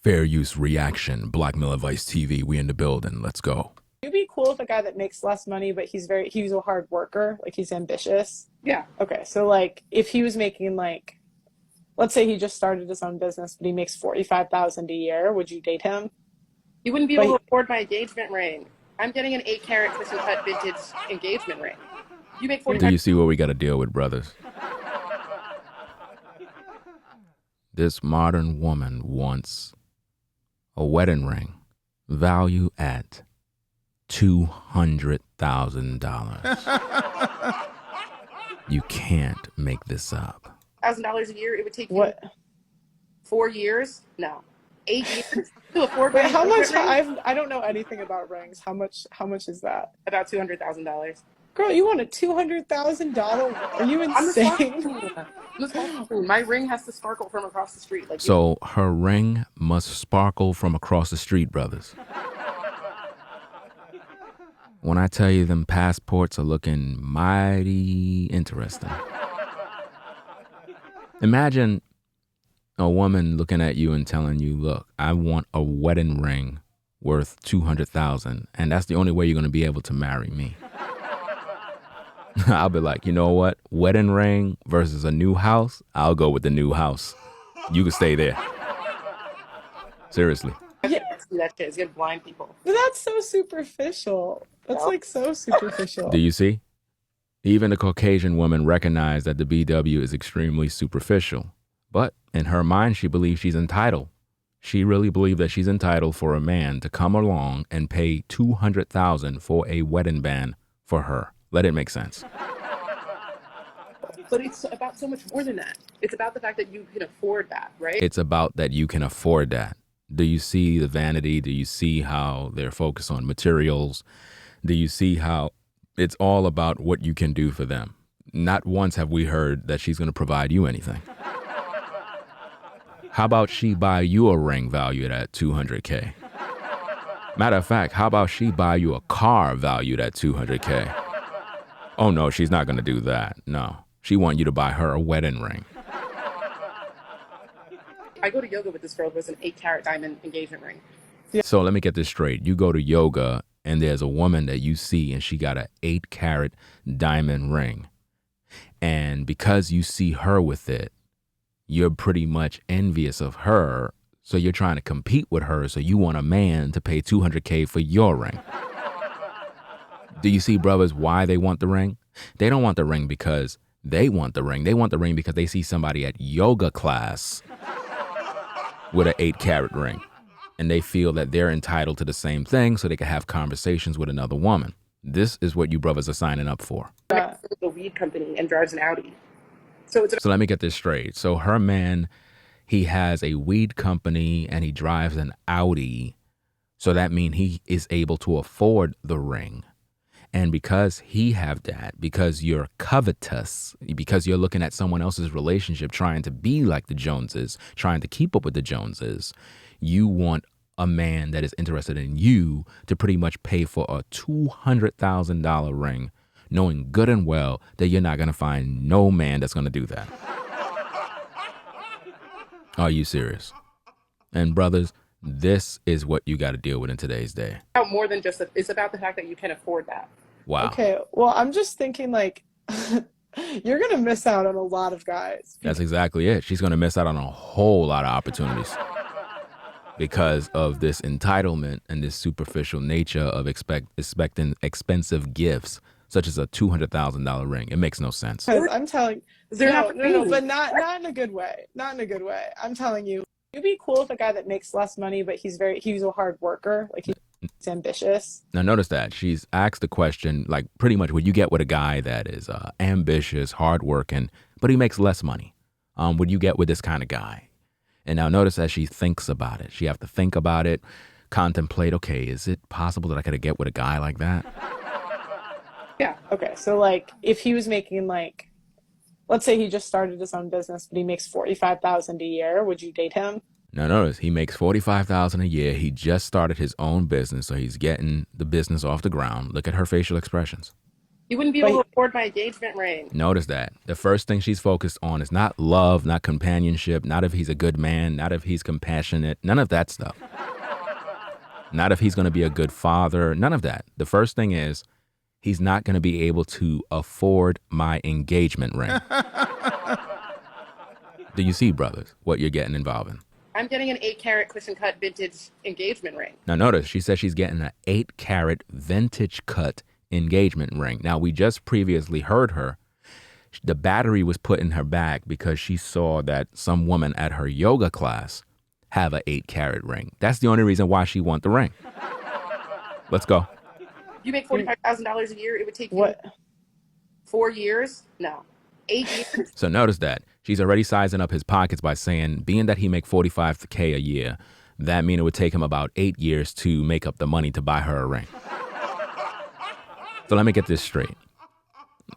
Fair use reaction. Blackmail Advice TV. We in the building. Let's go. You'd be cool with a guy that makes less money, but he's a hard worker, like he's ambitious. Yeah. Okay, so like if he was making like, let's say he just started his own business, but he makes 45,000 a year, would you date him? You wouldn't be able to afford my engagement ring. I'm getting an 8-carat twist and cut vintage engagement ring. You make 45. Do you see what we got to deal with, brothers? This modern woman wants a wedding ring value at $200,000. You can't make this up. $1,000 a year, it would take you What? 4 years? No. 8 years to afford Wait, my how much? engagement ring? I don't know anything about rings. How much is that? About $200,000. Girl, you want a $200,000? Are you I'm the insane? sparkle queen. My ring has to sparkle from across the street. Like So her ring must sparkle from across the street, brothers. When I tell you them passports are looking mighty interesting. Imagine a woman looking at you and telling you, look, I want a wedding ring worth $200,000, and that's the only way you're going to be able to marry me. I'll be like, you know what? Wedding ring versus a new house, I'll go with the new house. You can stay there. Seriously. yeah. That shit is gonna blind people. But that's so superficial. That's like so superficial. Do you see? Even the Caucasian woman recognized that the BW is extremely superficial. But in her mind, she believes she's entitled. She really believes that she's entitled for a man to come along and pay $200,000 for a wedding band for her. Let it make sense. But it's about so much more than that. It's about the fact that you can afford that, right? It's about that you can afford that. Do you see the vanity? Do you see how they're focused on materials? Do you see how it's all about what you can do for them? Not once have we heard that she's going to provide you anything. How about she buy you a ring valued at $200K? Matter of fact, how about she buy you a car valued at $200K? Oh no, she's not going to do that. No, she want you to buy her a wedding ring. I go to yoga with this girl who has an 8-carat diamond engagement ring. So let me get this straight. You go to yoga and there's a woman that you see and she got an 8-carat diamond ring. And because you see her with it, you're pretty much envious of her. So you're trying to compete with her. So you want a man to pay $200K for your ring. Do you see, brothers, why they want the ring? They don't want the ring because they want the ring. They want the ring because they see somebody at yoga class with an 8-carat ring. And they feel that they're entitled to the same thing so they can have conversations with another woman. This is what you brothers are signing up for. The weed company and drives an Audi. So let me get this straight. So her man, he has a weed company and he drives an Audi. So that means he is able to afford the ring. And because he have that, because you're covetous, because you're looking at someone else's relationship, trying to be like the Joneses, trying to keep up with the Joneses, you want a man that is interested in you to pretty much pay for a $200,000 ring, knowing good and well that you're not going to find no man that's going to do that. Are you serious? And brothers, this is what you got to deal with in today's day. more than just it's about the fact that you can afford that. Wow. Okay, well, I'm just thinking like you're gonna miss out on a lot of guys. That's exactly it. She's going to miss out on a whole lot of opportunities because of this entitlement and this superficial nature of expecting expensive gifts, such as a $200,000 ring. It makes no sense. Because I'm telling They're no, not no, no, free. but not in a good way. Not in a good way. I'm telling you, you'd be cool with a guy that makes less money, but he's a hard worker. Like he's ambitious. Now notice that she's asked the question, like pretty much what you get with a guy that is ambitious, hardworking, but he makes less money. What you get with this kind of guy? And now notice as she thinks about it, she have to think about it, contemplate, okay, is it possible that I could get with a guy like that? Yeah. Okay, so like if he was making like, let's say he just started his own business, but he makes 45,000 a year, would you date him? Now notice he makes $45,000 a year. He just started his own business, so he's getting the business off the ground. Look at her facial expressions. You wouldn't be able to afford my engagement ring. Notice that. The first thing she's focused on is not love, not companionship, not if he's a good man, not if he's compassionate, none of that stuff. Not if he's going to be a good father, none of that. The first thing is he's not going to be able to afford my engagement ring. Do you see, brothers, what you're getting involved in? I'm getting an 8-carat cushion cut vintage engagement ring. Now notice, she says she's getting an 8-carat vintage cut engagement ring. Now, we just previously heard her. The battery was put in her bag because she saw that some woman at her yoga class have an 8-carat ring. That's the only reason why she want the ring. Let's go. You make $45,000 a year. It would take you 4 years? No. 8 years? So notice that. She's already sizing up his pockets by saying, being that he make $45K a year, that means it would take him about 8 years to make up the money to buy her a ring. So let me get this straight.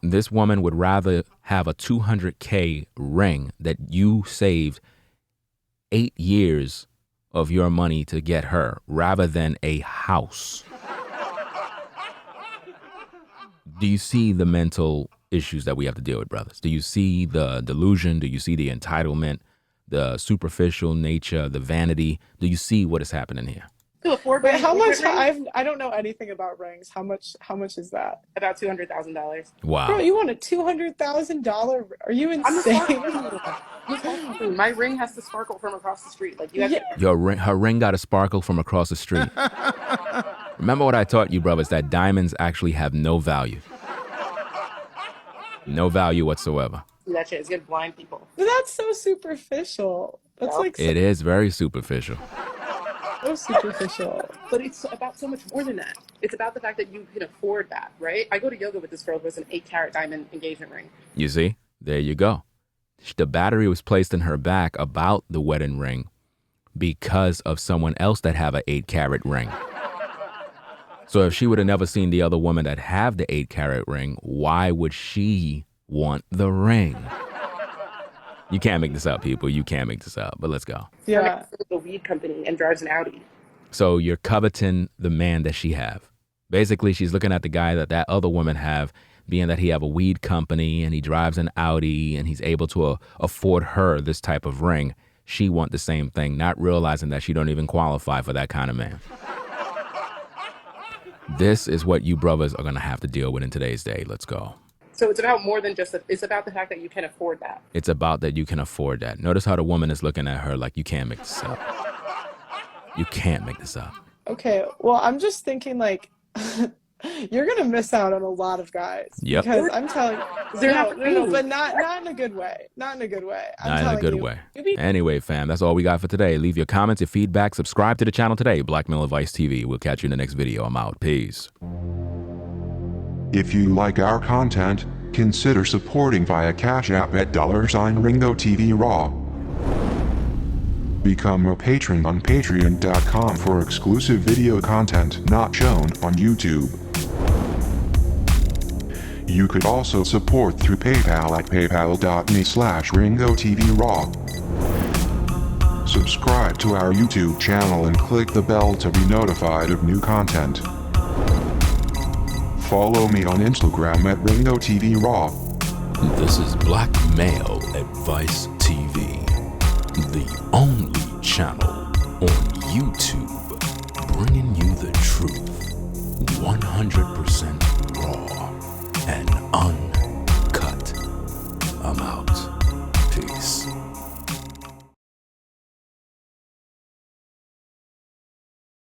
This woman would rather have a $200K ring that you saved 8 years of your money to get her rather than a house. Do you see the mental issues that we have to deal with, brothers? Do you see the delusion? Do you see the entitlement, the superficial nature, the vanity? Do you see what is happening here? To afford Wait, how much? I don't know anything about rings. How much is that? About $200,000. Wow. Bro, you want a $200,000? Are you insane? My ring has to sparkle from across the street. Like you have Her ring got to sparkle from across the street. Remember what I taught you, brothers, that diamonds actually have no value. No value whatsoever. That shit is gonna blind people. That's so superficial. That's like It is very superficial. so superficial. But it's about so much more than that. It's about the fact that you can afford that, right? I go to yoga with this girl who has an 8-carat diamond engagement ring. You see? There you go. The battery was placed in her back about the wedding ring because of someone else that have an 8-carat ring. So if she would have never seen the other woman that have the 8-carat ring, why would she want the ring? You can't make this up, people. You can't make this up. But let's go. Yeah. A weed company and drives an Audi. So you're coveting the man that she have. Basically, she's looking at the guy that other woman have, being that he have a weed company and he drives an Audi and he's able to afford her this type of ring. She want the same thing, not realizing that she don't even qualify for that kind of man. This is what you brothers are going to have to deal with in today's day. Let's go. So it's about more than just, it's about the fact that you can afford that. It's about that you can afford that. Notice how the woman is looking at her like, you can't make this up. You can't make this up. Okay, well, I'm just thinking like, you're gonna miss out on a lot of guys. Yep. Because I'm telling you, No, but not in a good way. Not in a good way. Not in a good way. Anyway, fam, that's all we got for today. Leave your comments, your feedback, subscribe to the channel today, Blackmail Advice TV. We'll catch you in the next video. I'm out. Peace. If you like our content, consider supporting via Cash App at $Ringo TV Raw. Become a patron on patreon.com for exclusive video content not shown on YouTube. You could also support through PayPal at paypal.me/RingoTVRaw. Subscribe to our YouTube channel and click the bell to be notified of new content. Follow me on Instagram at RingoTVRaw. This is Blackmail Advice TV, the only channel on YouTube bringing you the truth, 100% raw and uncut. I'm out. Peace.